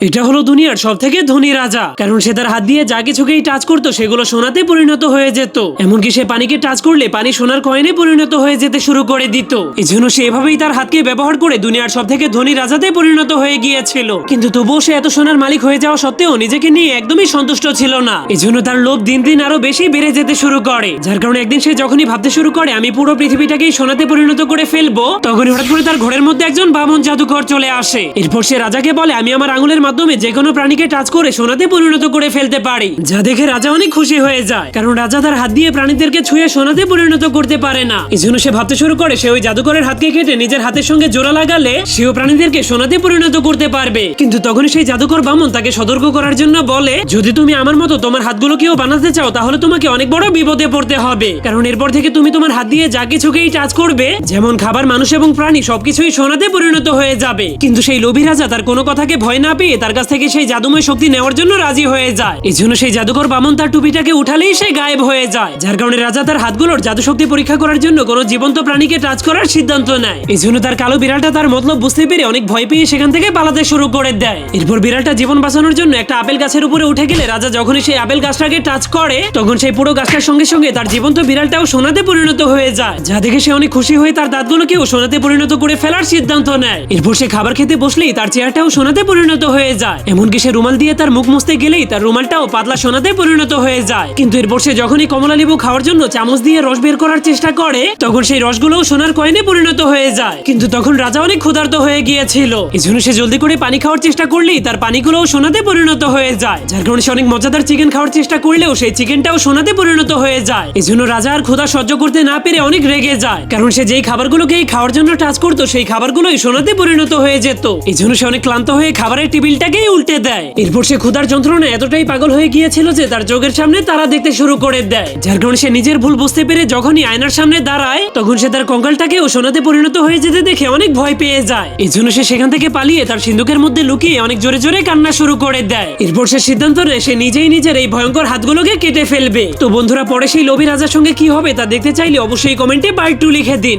এটা হলো দুনিয়ার সব থেকে ধনী রাজা, কারণ সে তার হাত দিয়ে যা কিছুকেই টাচ করতো সেগুলো সোনাতে পরিণত হয়ে যেত। এমনকি সে পানিকে টাচ করলে পানি সোনার কয়েনে পরিণত হয়ে যেতে শুরু করে দিত। এই জন্য সে এভাবেই তার হাতকে ব্যবহার করে দুনিয়ার সব থেকে ধনী রাজাতে পরিণত হয়ে গিয়েছিল। কিন্তু তবুও সে এত সোনার মালিক হয়ে যাওয়া সত্ত্বেও নিজেকে নিয়ে একদমই সন্তুষ্ট ছিল না। এই জন্য তার লোভ দিন দিন আরো বেশি বেড়ে যেতে শুরু করে, যার কারণে একদিন সে যখনই ভাবতে শুরু করে আমি পুরো পৃথিবীটাকেই সোনাতে পরিণত করে ফেলবো, তখনই হঠাৎ করে তার ঘরের মধ্যে একজন বামন জাদুকর চলে আসে। এরপর সে রাজাকে বলে, আমি আমার আঙুলের মাধ্যমে যে কোনো প্রাণীকে টাচ করে সোনাতে পরিণত করে ফেলতে পারি। যা দেখে রাজা অনেক খুশি হয়ে যায়, কারণ রাজা তার হাত দিয়ে প্রাণীদেরকে ছুঁয়ে সোনাতে পরিণত করতে পারে না। এই জন্য সে ভাবতে শুরু করে সে ওই জাদুকরের হাতকে কেটে নিজের হাতের সঙ্গে জোড়া লাগালে সেও প্রাণীদেরকে সোনাতে পরিণত করতে পারবে। কিন্তু তখনই সেই জাদুকর বামন তাকে সতর্ক করার জন্য বলে, যদি তুমি আমার মতো তোমার হাতগুলোকেও বানাতে চাও তাহলে তোমাকে অনেক বড় বিপদে পড়তে হবে, কারণ এরপর থেকে তুমি তোমার হাত দিয়ে যা কিছুকেই টাচ করবে, যেমন খাবার, মানুষ এবং প্রাণী, সবকিছুই সোনাতে পরিণত হয়ে যাবে। কিন্তু সেই লোভী রাজা তার কোনো কথাকে ভয় না পেয়ে তার কাছ থেকে সেই জাদুময় শক্তি নেওয়ার জন্য রাজি হয়ে যায়। এই জন্য সেই জাদুকর বামন তার টুপিটাকে উঠালেই সে গায়েব হয়ে যায়, যার কারণে রাজা তার হাতগুলোর জাদু শক্তি পরীক্ষা করার জন্য কোনো জীবন্ত প্রাণীকে টাচ করার সিদ্ধান্ত নেয়। এই জন্য তার কালো বিড়ালটা তার মতলব বুঝতে পেরে অনেক ভয় পেয়ে সেখান থেকে পালাতে শুরু করে দেয়। এরপর বিড়ালটা জীবন বাঁচানোর জন্য একটা আপেল গাছের উপরে উঠে গেলে রাজা যখনই সেই আপেল গাছটাকে টাচ করে তখন সেই পুরো গাছটার সঙ্গে সঙ্গে তার জীবন্ত বিড়ালটাও সোনাতে পরিণত হয়ে যায়, যা দেখে সে অনেক খুশি হয়ে তার দাঁতগুলোকেও সোনাতে পরিণত করে ফেলার সিদ্ধান্ত নেয়। এরপর সে খাবার খেতে বসলেই তার চেয়ারটাও সোনাতে পরিণত হয়ে যায়। এমনকি সে রুমাল দিয়ে তার মুখ মুছতে গেলেই তার রুমালটাও পাতলা সোনাতে পরিণত হয়ে যায়। কিন্তু এরপর সে যখনই কমলা লেবু খাওয়ার জন্য চামচ দিয়ে রস বের করার চেষ্টা করে তখন সেই রসগুলোও সোনার কয়েনে পরিণত হয়ে যায়। কিন্তু তখন রাজা অনেক ক্ষুধার্ত হয়ে গিয়েছিল, এই জন্য সে জলদি করে পানি খাওয়ার চেষ্টা করলেই তার পানিগুলোও সোনাতে পরিণত হয়ে যায়, যার কারণে সে অনেক মজাদার চিকেন খাওয়ার চেষ্টা করলেও সেই চিকেনটাও সোনাতে পরিণত হয়ে যায়। এই জন্য রাজা আর ক্ষুধা সহ্য করতে না পেরে অনেক রেগে যায়, কারণ সে যেই খাবারগুলোকেই খাওয়ার জন্য টাচ করতো সেই খাবারগুলোই সোনাতে পরিণত হয়ে যেত। এই জন্য সে অনেক ক্লান্ত হয়ে খাবারের টেবিলটাকেই উল্টে দেয়। এরপর সে ক্ষুধার যন্ত্রণা এতটাই পাগল হয়ে গিয়েছিল যে তার চোখের সামনে তারা দেখতে শুরু করে দেয়, যার কারণে সে নিজের ভুল বুঝতে পেরে যখনই আয়নার সামনে দাঁড়ায় তখন সে তার কঙ্কালটাকেও সোনাতে পরিণত হয়ে যেতে দেখে অনেক ভয় পেয়ে যায়। এই জন্য সে সেখান থেকে পালিয়ে তার সিন্ধুকের মধ্যে লুকিয়ে অনেক জোরে জোরে কান্না শুরু করে দেয়। এরপর সে সিদ্ধান্ত নেয় সে নিজেই নিজের এই ভয়ঙ্কর হাতগুলোকে কেটে ফেলবে। তো বন্ধুরা, পরে সেই লোভী রাজার সঙ্গে কি হবে তা দেখতে চাইলে অবশ্যই কমেন্টে পার্ট 2 লিখে দিন।